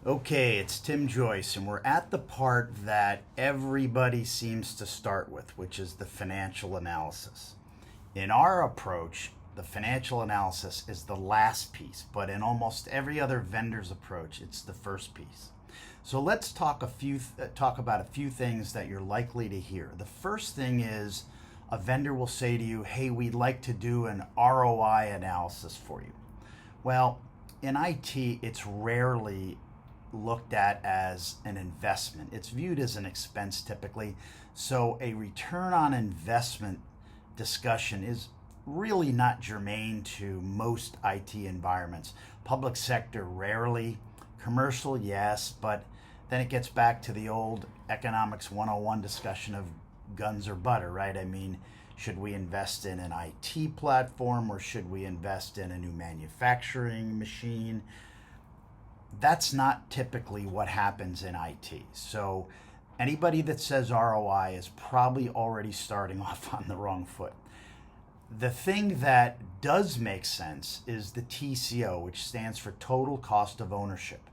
Okay, it's Tim Joyce, and we're at the part that everybody seems to start with, which is the financial analysis. In our approach, the financial analysis is the last piece, but in almost every other vendor's approach, it's the first piece. So let's talk about a few things that you're likely to hear. The first thing is a vendor will say to you, "Hey, we'd like to do an ROI analysis for you." Well, in IT, it's rarely looked at as an investment. It's viewed as an expense typically. So a return on investment discussion is really not germane to most IT environments. Public sector, rarely. Commercial, yes, but then it gets back to the old economics 101 discussion of guns or butter, right? I mean, should we invest in an IT platform or should we invest in a new manufacturing machine? That's not typically what happens in IT. So anybody that says ROI is probably already starting off on the wrong foot. The thing that does make sense is the TCO, which stands for total cost of ownership.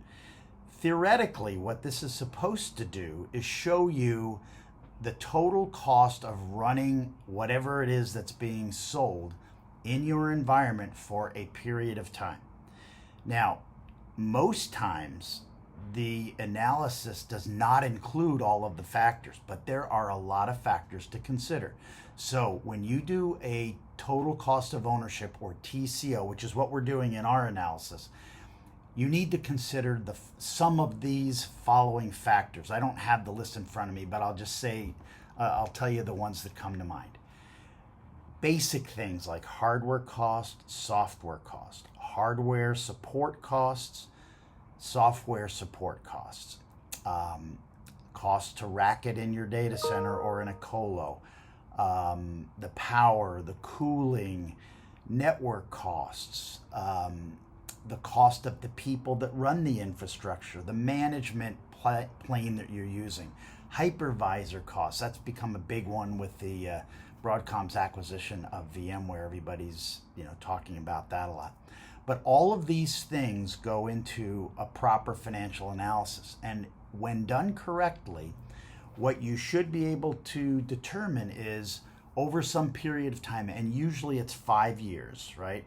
Theoretically, what this is supposed to do is show you the total cost of running whatever it is that's being sold in your environment for a period of time. Now, most times the analysis does not include all of the factors, but there are a lot of factors to consider. So when you do a total cost of ownership, or TCO, which is what we're doing in our analysis, you need to consider some of these following factors. I don't have the list in front of me, but I'll just say, I'll tell you the ones that come to mind. Basic things like hardware cost, software cost, hardware support costs, software support costs, cost to rack it in your data center or in a colo, the power, the cooling, network costs, the cost of the people that run the infrastructure, the management plane that you're using, hypervisor costs. That's become a big one with the Broadcom's acquisition of VMware. Everybody's talking about that a lot. But all of these things go into a proper financial analysis. And when done correctly, what you should be able to determine is over some period of time, and usually it's 5 years, right?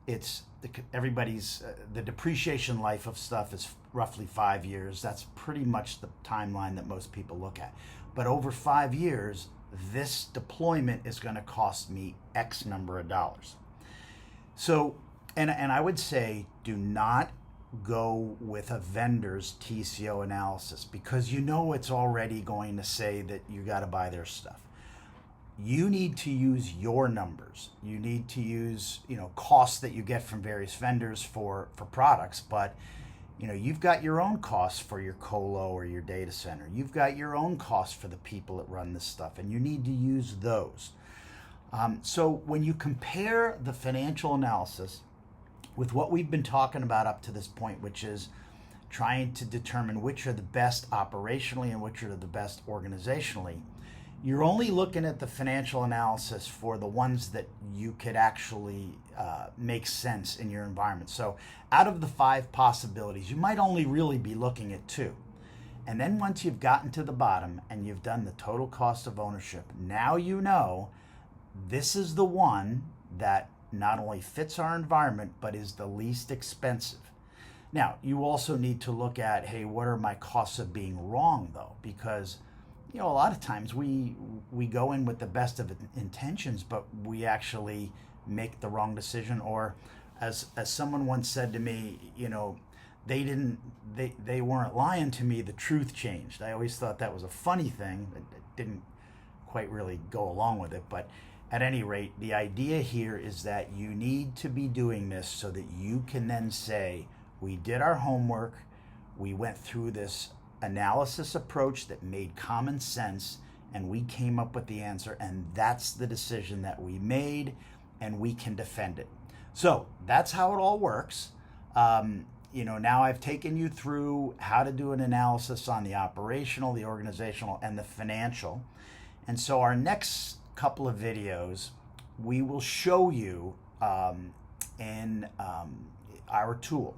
It's the depreciation life of stuff is roughly 5 years. That's pretty much the timeline that most people look at. But over 5 years, this deployment is going to cost me X number of dollars. So, and I would say, do not go with a vendor's TCO analysis, because it's already going to say that you got to buy their stuff. You need to use your numbers. You need to use costs that you get from various vendors for products, but you've got your own costs for your colo or your data center. You've got your own costs for the people that run this stuff, and you need to use those. So when you compare the financial analysis with what we've been talking about up to this point, which is trying to determine which are the best operationally and which are the best organizationally, you're only looking at the financial analysis for the ones that you could actually make sense in your environment. So out of the 5 possibilities, you might only really be looking at 2. And then once you've gotten to the bottom and you've done the total cost of ownership, now this is the one that not only fits our environment, but is the least expensive. Now, you also need to look at, hey, what are my costs of being wrong, though? Because, a lot of times we go in with the best of intentions, but we actually make the wrong decision. Or as someone once said to me, they weren't lying to me, the truth changed. I always thought that was a funny thing. It didn't quite really go along with it, but at any rate, the idea here is that you need to be doing this so that you can then say, we did our homework, we went through this analysis approach that made common sense, and we came up with the answer, and that's the decision that we made, and we can defend it. So that's how it all works. Now I've taken you through how to do an analysis on the operational, the organizational, and the financial. And so our next couple of videos, we will show you in our tool.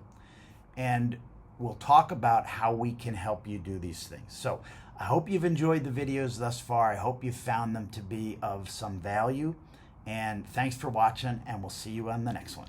And we'll talk about how we can help you do these things. So I hope you've enjoyed the videos thus far. I hope you found them to be of some value. And thanks for watching, and we'll see you on the next one.